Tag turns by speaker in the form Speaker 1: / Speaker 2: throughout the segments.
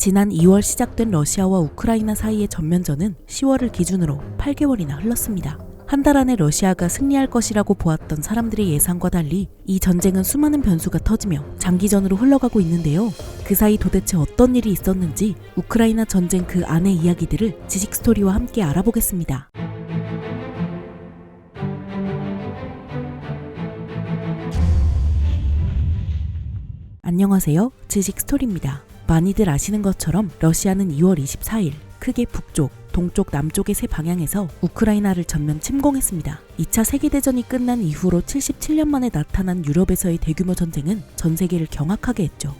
Speaker 1: 지난 2월 시작된 러시아와 우크라이나 사이의 전면전은 10월을 기준으로 8개월이나 흘렀습니다. 한 달 안에 러시아가 승리할 것이라고 보았던 사람들의 예상과 달리 이 전쟁은 수많은 변수가 터지며 장기전으로 흘러가고 있는데요. 그 사이 도대체 어떤 일이 있었는지 우크라이나 전쟁 그 안의 이야기들을 지식 스토리와 함께 알아보겠습니다. 안녕하세요. 지식 스토리입니다. 많이들 아시는 것처럼 러시아는 2월 24일 크게 북쪽, 동쪽, 남쪽의 세 방향에서 우크라이나를 전면 침공했습니다. 2차 세계대전이 끝난 이후로 77년 만에 나타난 유럽에서의 대규모 전쟁은 전 세계를 경악하게 했죠.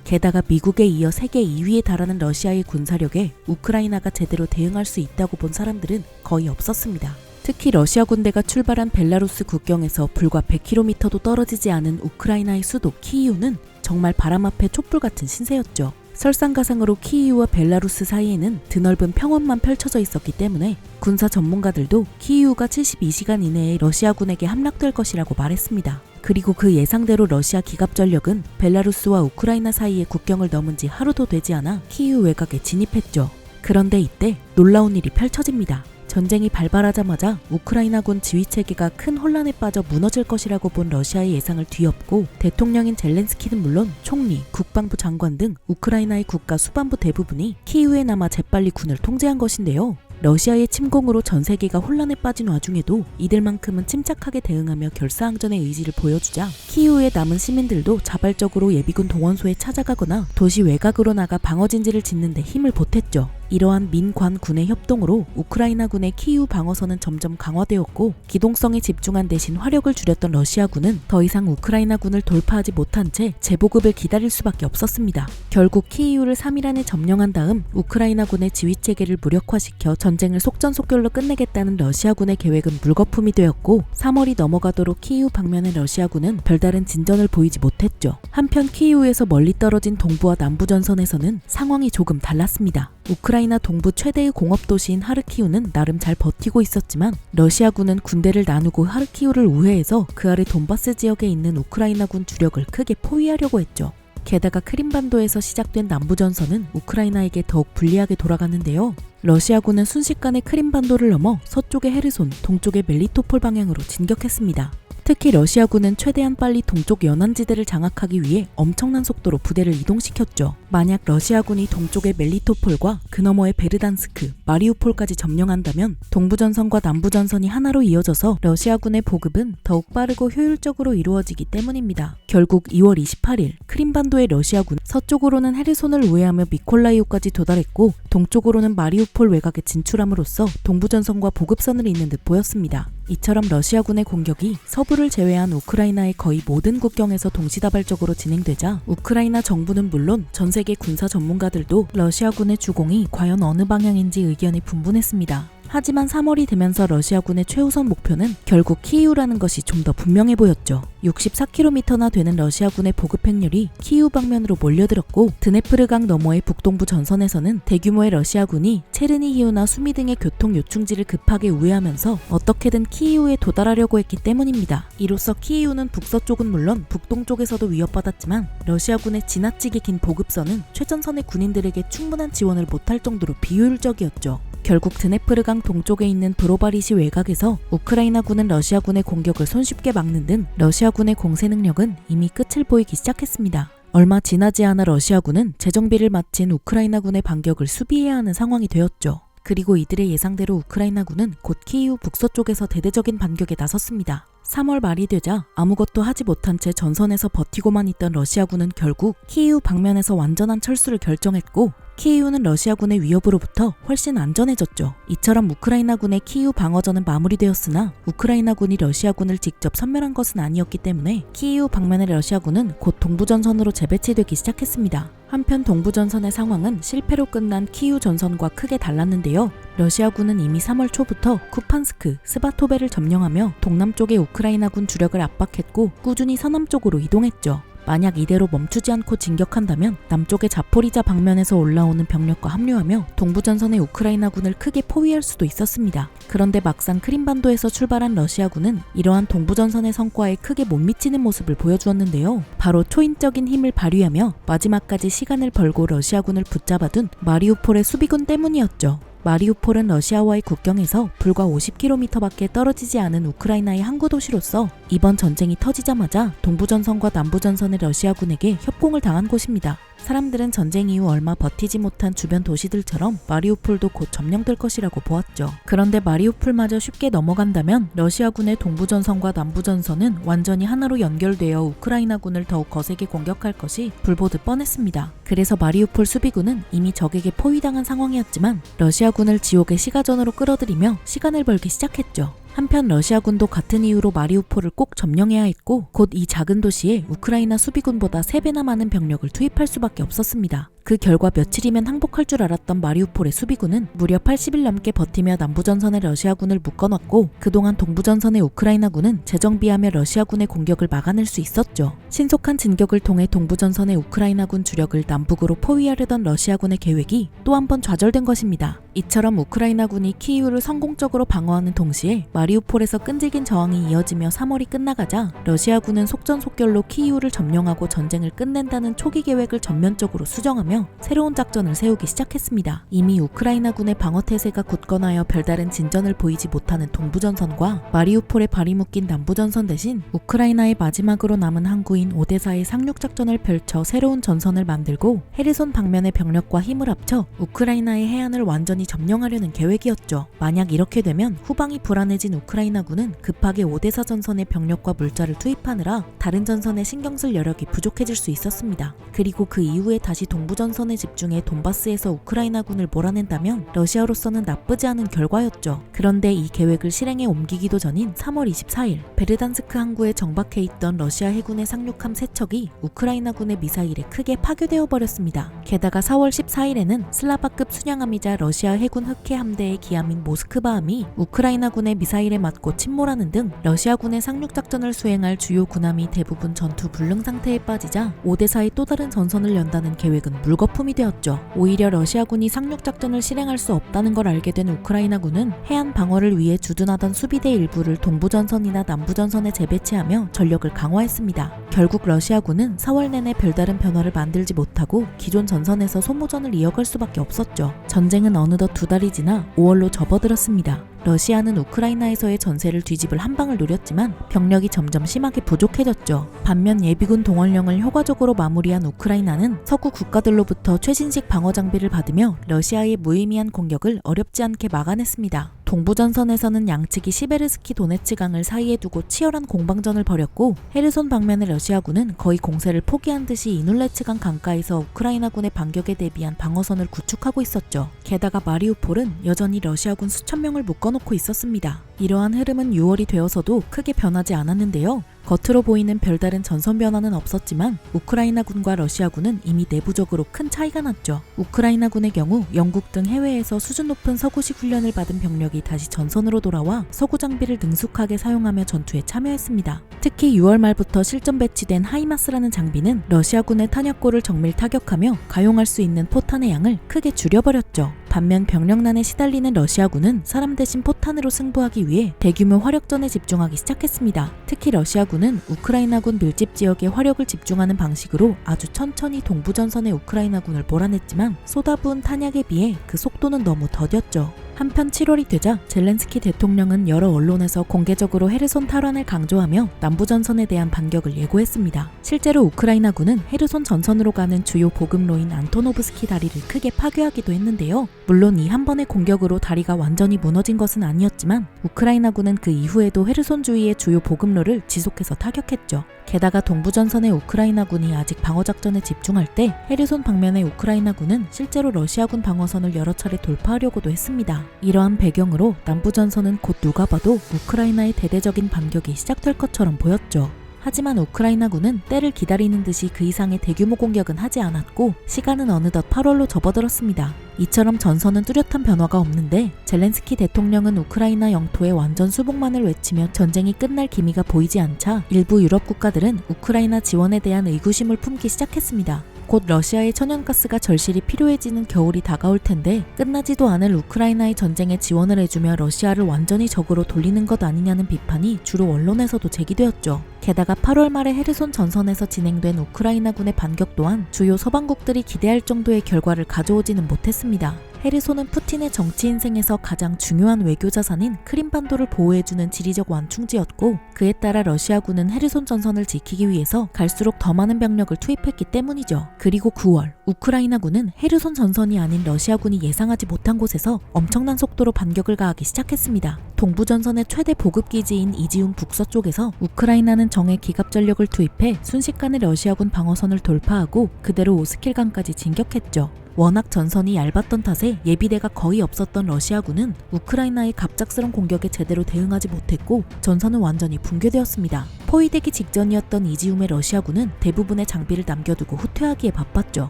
Speaker 1: 게다가 미국에 이어 세계 2위에 달하는 러시아의 군사력에 우크라이나가 제대로 대응할 수 있다고 본 사람들은 거의 없었습니다. 특히 러시아 군대가 출발한 벨라루스 국경에서 불과 100km도 떨어지지 않은 우크라이나의 수도 키이우는 정말 바람 앞에 촛불 같은 신세였죠. 설상가상으로 키이우와 벨라루스 사이에는 드넓은 평원만 펼쳐져 있었기 때문에 군사 전문가들도 키이우가 72시간 이내에 러시아군에게 함락될 것이라고 말했습니다. 그리고 그 예상대로 러시아 기갑전력은 벨라루스와 우크라이나 사이의 국경을 넘은 지 하루도 되지 않아 키이우 외곽에 진입했죠. 그런데 이때 놀라운 일이 펼쳐집니다. 전쟁이 발발하자마자 우크라이나군 지휘체계가 큰 혼란에 빠져 무너질 것이라고 본 러시아의 예상을 뒤엎고 대통령인 젤렌스키는 물론 총리, 국방부 장관 등 우크라이나의 국가 수반부 대부분이 키이우에 남아 재빨리 군을 통제한 것인데요. 러시아의 침공으로 전 세계가 혼란에 빠진 와중에도 이들만큼은 침착하게 대응하며 결사항전의 의지를 보여주자 키이우에 남은 시민들도 자발적으로 예비군 동원소에 찾아가거나 도시 외곽으로 나가 방어진지를 짓는 데 힘을 보탰죠. 이러한 민관군의 협동으로 우크라이나군의 키이우 방어선은 점점 강화되었고 기동성에 집중한 대신 화력을 줄였던 러시아군은 더 이상 우크라이나군을 돌파하지 못한 채 재보급을 기다릴 수밖에 없었습니다. 결국 키이우를 3일 안에 점령한 다음 우크라이나군의 지휘체계를 무력화시켜 전쟁을 속전속결로 끝내겠다는 러시아군의 계획은 물거품이 되었고 3월이 넘어가도록 키이우 방면의 러시아군은 별다른 진전을 보이지 못했죠. 한편 키이우에서 멀리 떨어진 동부와 남부 전선에서는 상황이 조금 달랐습니다. 우크라이나 동부 최대의 공업도시인 하르키우는 나름 잘 버티고 있었지만 러시아군은 군대를 나누고 하르키우를 우회해서 그 아래 돈바스 지역에 있는 우크라이나군 주력을 크게 포위하려고 했죠. 게다가 크림반도에서 시작된 남부전선은 우크라이나에게 더욱 불리하게 돌아갔는데요. 러시아군은 순식간에 크림반도를 넘어 서쪽의 헤르손, 동쪽의 멜리토폴 방향으로 진격했습니다. 특히 러시아군은 최대한 빨리 동쪽 연안지대를 장악하기 위해 엄청난 속도로 부대를 이동시켰죠. 만약 러시아군이 동쪽의 멜리토폴과 그 너머의 베르단스크, 마리우폴까지 점령한다면 동부전선과 남부전선이 하나로 이어져서 러시아군의 보급은 더욱 빠르고 효율적으로 이루어지기 때문입니다. 결국 2월 28일 크림반도의 러시아군 서쪽으로는 헤르손을 우회하며 미콜라이오까지 도달했고 동쪽으로는 마리우폴 외곽에 진출함으로써 동부전선과 보급선을 잇는 듯 보였습니다. 이처럼 러시아군의 공격이 서부를 제외한 우크라이나의 거의 모든 국경에서 동시다발적으로 진행되자 우크라이나 정부는 물론 전 세계 군사 전문가들도 러시아군의 주공이 과연 어느 방향인지 의견이 분분했습니다. 하지만 3월이 되면서 러시아군의 최우선 목표는 결국 키이우라는 것이 좀 더 분명해 보였죠. 64km나 되는 러시아군의 보급 행렬이 키이우 방면으로 몰려들었고 드네프르강 너머의 북동부 전선에서는 대규모의 러시아군이 체르니히우나 수미 등의 교통 요충지를 급하게 우회하면서 어떻게든 키이우에 도달하려고 했기 때문입니다. 이로써 키이우는 북서쪽은 물론 북동쪽에서도 위협받았지만 러시아군의 지나치게 긴 보급선은 최전선의 군인들에게 충분한 지원을 못할 정도로 비효율적이었죠. 결국 드네프르강 동쪽에 있는 브로바리시 외곽에서 우크라이나군은 러시아군의 공격을 손쉽게 막는 등 러시아군의 공세 능력은 이미 끝을 보이기 시작했습니다. 얼마 지나지 않아 러시아군은 재정비를 마친 우크라이나군의 반격을 수비해야 하는 상황이 되었죠. 그리고 이들의 예상대로 우크라이나군은 곧 키이우 북서쪽에서 대대적인 반격에 나섰습니다. 3월 말이 되자 아무것도 하지 못한 채 전선에서 버티고만 있던 러시아군은 결국 키이우 방면에서 완전한 철수를 결정했고 키이우는 러시아군의 위협으로부터 훨씬 안전해졌죠. 이처럼 우크라이나군의 키이우 방어전은 마무리되었으나 우크라이나군이 러시아군을 직접 섬멸한 것은 아니었기 때문에 키이우 방면의 러시아군은 곧 동부전선으로 재배치되기 시작했습니다. 한편 동부전선의 상황은 실패로 끝난 키이우 전선과 크게 달랐는데요. 러시아군은 이미 3월 초부터 쿠판스크, 스바토베를 점령하며 동남쪽의 우크라이나군 주력을 압박했고 꾸준히 서남쪽으로 이동했죠. 만약 이대로 멈추지 않고 진격한다면 남쪽의 자포리자 방면에서 올라오는 병력과 합류하며 동부전선의 우크라이나군을 크게 포위할 수도 있었습니다. 그런데 막상 크림반도에서 출발한 러시아군은 이러한 동부전선의 성과에 크게 못 미치는 모습을 보여주었는데요. 바로 초인적인 힘을 발휘하며 마지막까지 시간을 벌고 러시아군을 붙잡아둔 마리우폴의 수비군 때문이었죠. 마리우폴은 러시아와의 국경에서 불과 50km밖에 떨어지지 않은 우크라이나의 항구 도시로서 이번 전쟁이 터지자마자 동부전선과 남부전선의 러시아군에게 협공을 당한 곳입니다. 사람들은 전쟁 이후 얼마 버티지 못한 주변 도시들처럼 마리우폴도 곧 점령될 것이라고 보았죠. 그런데 마리우폴마저 쉽게 넘어간다면 러시아군의 동부전선과 남부전선은 완전히 하나로 연결되어 우크라이나군을 더욱 거세게 공격할 것이 불보듯 뻔했습니다. 그래서 마리우폴 수비군은 이미 적에게 포위당한 상황이었지만 러시아군을 지옥의 시가전으로 끌어들이며 시간을 벌기 시작했죠. 한편 러시아군도 같은 이유로 마리우폴을 꼭 점령해야 했고 곧 이 작은 도시에 우크라이나 수비군보다 3배나 많은 병력을 투입할 수밖에 없었습니다. 그 결과 며칠이면 항복할 줄 알았던 마리우폴의 수비군은 무려 80일 넘게 버티며 남부전선의 러시아군을 묶어놨고 그동안 동부전선의 우크라이나군은 재정비하며 러시아군의 공격을 막아낼 수 있었죠. 신속한 진격을 통해 동부전선의 우크라이나군 주력을 남북으로 포위하려던 러시아군의 계획이 또 한 번 좌절된 것입니다. 이처럼 우크라이나군이 키이우를 성공적으로 방어하는 동시에 마리우폴에서 끈질긴 저항이 이어지며 3월이 끝나가자 러시아군은 속전속결로 키이우를 점령하고 전쟁을 끝낸다는 초기 계획을 전면적으로 수정하며 새로운 작전을 세우기 시작했습니다. 이미 우크라이나군의 방어태세가 굳건하여 별다른 진전을 보이지 못하는 동부전선과 마리우폴에 발이 묶인 남부전선 대신 우크라이나의 마지막으로 남은 항구인 오데사의 상륙작전을 펼쳐 새로운 전선을 만들고 헤르손 방면의 병력과 힘을 합쳐 우크라이나의 해안을 완전히 점령하려는 계획이었죠. 만약 이렇게 되면 후방이 불안해진 우크라이나군은 급하게 오데사 전선의 병력과 물자를 투입하느라 다른 전선에 신경 쓸 여력이 부족해질 수 있었습니다. 그리고 그 이후에 다시 동부전선에 집중해 돈바스에서 우크라이나군을 몰아낸다면 러시아로서는 나쁘지 않은 결과였죠. 그런데 이 계획을 실행에 옮기기도 전인 3월 24일 베르단스크 항구에 정박해 있던 러시아 해군의 상륙함 3척이 우크라이나군의 미사일에 크게 파괴되어 버렸습니다. 게다가 4월 14일에는 슬라바급 순양함이자 러시아 해군 흑해 함대의 기함인 모스크바함이 우크라이나군의 미사일에 맞고 침몰하는 등 러시아군의 상륙작전을 수행할 주요 군함이 대부분 전투 불능 상태에 빠지자 오데사의 또 다른 전선을 연다는 계획은 물거품이 되었죠. 오히려 러시아군이 상륙작전을 실행할 수 없다는 걸 알게 된 우크라이나군은 해안 방어를 위해 주둔하던 수비대 일부를 동부전선이나 남부전선에 재배치하며 전력을 강화했습니다. 결국 러시아군은 4월 내내 별다른 변화를 만들지 못하고 기존 전선에서 소모전을 이어갈 수밖에 없었죠. 전쟁은 어느덧 2달이 지나 5월로 접어들었습니다. 러시아는 우크라이나에서의 전세를 뒤집을 한 방을 노렸지만 병력이 점점 심하게 부족해졌죠. 반면 예비군 동원령을 효과적으로 마무리한 우크라이나는 서구 국가들로부터 최신식 방어 장비를 받으며 러시아의 무의미한 공격을 어렵지 않게 막아냈습니다. 동부전선에서는 양측이 시베르스키 도네츠강을 사이에 두고 치열한 공방전을 벌였고 헤르손 방면의 러시아군은 거의 공세를 포기한 듯이 이눌레츠강 강가에서 우크라이나군의 반격에 대비한 방어선을 구축하고 있었죠. 게다가 마리우폴은 여전히 러시아군 수천 명을 묶어놓고 있었습니다. 이러한 흐름은 6월이 되어서도 크게 변하지 않았는데요. 겉으로 보이는 별다른 전선 변화는 없었지만 우크라이나군과 러시아군은 이미 내부적으로 큰 차이가 났죠. 우크라이나군의 경우 영국 등 해외에서 수준 높은 서구식 훈련을 받은 병력이 다시 전선으로 돌아와 서구 장비를 능숙하게 사용하며 전투에 참여했습니다. 특히 6월 말부터 실전 배치된 하이마스라는 장비는 러시아군의 탄약고를 정밀 타격하며 가용할 수 있는 포탄의 양을 크게 줄여버렸죠. 반면 병력난에 시달리는 러시아군은 사람 대신 포탄으로 승부하기 위해 대규모 화력전에 집중하기 시작했습니다. 특히 러시아군은 우크라이나군 밀집 지역에 화력을 집중하는 방식으로 아주 천천히 동부전선의 우크라이나군을 몰아냈지만 쏟아부은 탄약에 비해 그 속도는 너무 더뎠죠. 한편 7월이 되자 젤렌스키 대통령은 여러 언론에서 공개적으로 헤르손 탈환을 강조하며 남부전선에 대한 반격을 예고했습니다. 실제로 우크라이나군은 헤르손 전선으로 가는 주요 보급로인 안토노브스키 다리를 크게 파괴하기도 했는데요. 물론 이 한 번의 공격으로 다리가 완전히 무너진 것은 아니었지만 우크라이나군은 그 이후에도 헤르손 주위의 주요 보급로를 지속해서 타격했죠. 게다가 동부전선의 우크라이나군이 아직 방어작전에 집중할 때 헤르손 방면의 우크라이나군은 실제로 러시아군 방어선을 여러 차례 돌파하려고도 했습니다. 이러한 배경으로 남부전선은 곧 누가 봐도 우크라이나의 대대적인 반격이 시작될 것처럼 보였죠. 하지만 우크라이나군은 때를 기다리는 듯이 그 이상의 대규모 공격은 하지 않았고 시간은 어느덧 8월로 접어들었습니다. 이처럼 전선은 뚜렷한 변화가 없는데 젤렌스키 대통령은 우크라이나 영토의 완전 수복만을 외치며 전쟁이 끝날 기미가 보이지 않자 일부 유럽 국가들은 우크라이나 지원에 대한 의구심을 품기 시작했습니다. 곧 러시아의 천연가스가 절실히 필요해지는 겨울이 다가올 텐데 끝나지도 않을 우크라이나의 전쟁에 지원을 해주며 러시아를 완전히 적으로 돌리는 것 아니냐는 비판이 주로 언론에서도 제기되었죠. 게다가 8월 말에 헤르손 전선에서 진행된 우크라이나군의 반격 또한 주요 서방국들이 기대할 정도의 결과를 가져오지는 못했습니다. 헤르손은 푸틴의 정치 인생에서 가장 중요한 외교 자산인 크림반도를 보호해주는 지리적 완충지였고 그에 따라 러시아군은 헤르손 전선을 지키기 위해서 갈수록 더 많은 병력을 투입했기 때문이죠. 그리고 9월 우크라이나군은 헤르손 전선이 아닌 러시아군이 예상하지 못한 곳에서 엄청난 속도로 반격을 가하기 시작했습니다. 동부 전선의 최대 보급기지인 이지움 북서쪽에서 우크라이나는 정예 기갑전력을 투입해 순식간에 러시아군 방어선을 돌파하고 그대로 오스킬강까지 진격했죠. 워낙 전선이 얇았던 탓에 예비대가 거의 없었던 러시아군은 우크라이나의 갑작스런 공격에 제대로 대응하지 못했고 전선은 완전히 붕괴되었습니다. 포위되기 직전이었던 이지움의 러시아군은 대부분의 장비를 남겨두고 후퇴하기에 바빴죠.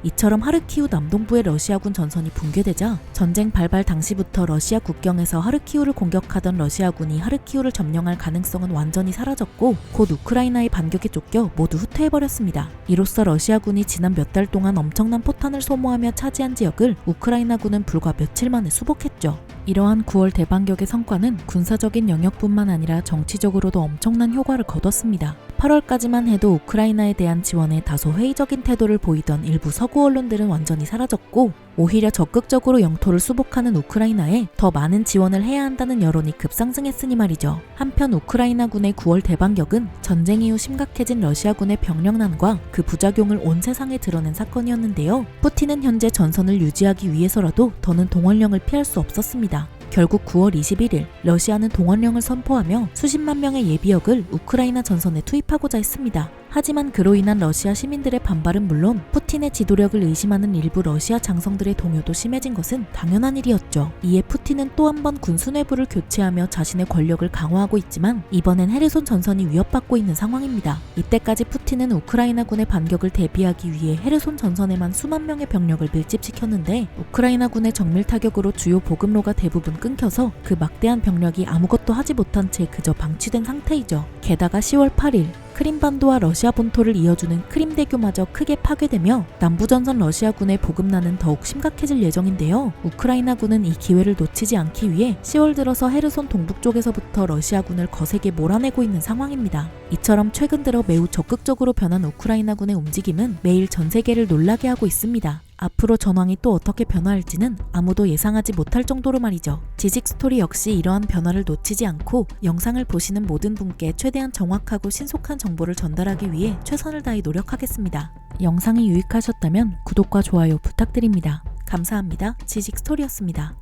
Speaker 1: 이처럼 하르키우 남동부의 러시아군 전선이 붕괴되자 전쟁 발발 당시부터 러시아 국경에서 하르키우를 공격하던 러시아군이 하르키우를 점령할 가능성은 완전히 사라졌고 곧 우크라이나의 반격에 쫓겨 모두 후퇴해버렸습니다. 이로써 러시아군이 지난 몇 달 동안 엄청난 포탄을 소모하며 차지한 지역을 우크라이나군은 불과 며칠 만에 수복했죠. 이러한 9월 대반격의 성과는 군사적인 영역뿐만 아니라 정치적으로도 엄청난 효과를 거뒀습니다. 8월까지만 해도 우크라이나에 대한 지원에 다소 회의적인 태도를 보이던 일부 서구 언론들은 완전히 사라졌고 오히려 적극적으로 영토를 수복하는 우크라이나에 더 많은 지원을 해야 한다는 여론이 급상승했으니 말이죠. 한편 우크라이나군의 9월 대반격은 전쟁 이후 심각해진 러시아군의 병력난과 그 부작용을 온 세상에 드러낸 사건이었는데요. 푸틴은 현재 전선을 유지하기 위해서라도 더는 동원령을 피할 수 없었습니다. 결국 9월 21일 러시아는 동원령을 선포하며 수십만 명의 예비역을 우크라이나 전선에 투입하고자 했습니다. 하지만 그로 인한 러시아 시민들의 반발은 물론 푸틴의 지도력을 의심하는 일부 러시아 장성들의 동요도 심해진 것은 당연한 일이었죠. 이에 푸틴은 또 한 번 군 수뇌부를 교체하며 자신의 권력을 강화하고 있지만 이번엔 헤르손 전선이 위협받고 있는 상황입니다. 이때까지 푸틴은 우크라이나군의 반격을 대비하기 위해 헤르손 전선에만 수만 명의 병력을 밀집시켰는데 우크라이나군의 정밀 타격으로 주요 보급로가 대부분 끊겨서 그 막대한 병력이 아무것도 하지 못한 채 그저 방치된 상태이죠. 게다가 10월 8일 크림반도와 러시아 본토를 이어주는 크림대교마저 크게 파괴되며 남부전선 러시아군의 보급난은 더욱 심각해질 예정인데요. 우크라이나군은 이 기회를 놓치지 않기 위해 10월 들어서 헤르손 동북쪽에서부터 러시아군을 거세게 몰아내고 있는 상황입니다. 이처럼 최근 들어 매우 적극적으로 변한 우크라이나군의 움직임은 매일 전 세계를 놀라게 하고 있습니다. 앞으로 전황이 또 어떻게 변화할지는 아무도 예상하지 못할 정도로 말이죠. 지식스토리 역시 이러한 변화를 놓치지 않고 영상을 보시는 모든 분께 최대한 정확하고 신속한 정보를 전달하기 위해 최선을 다해 노력하겠습니다. 영상이 유익하셨다면 구독과 좋아요 부탁드립니다. 감사합니다. 지식스토리였습니다.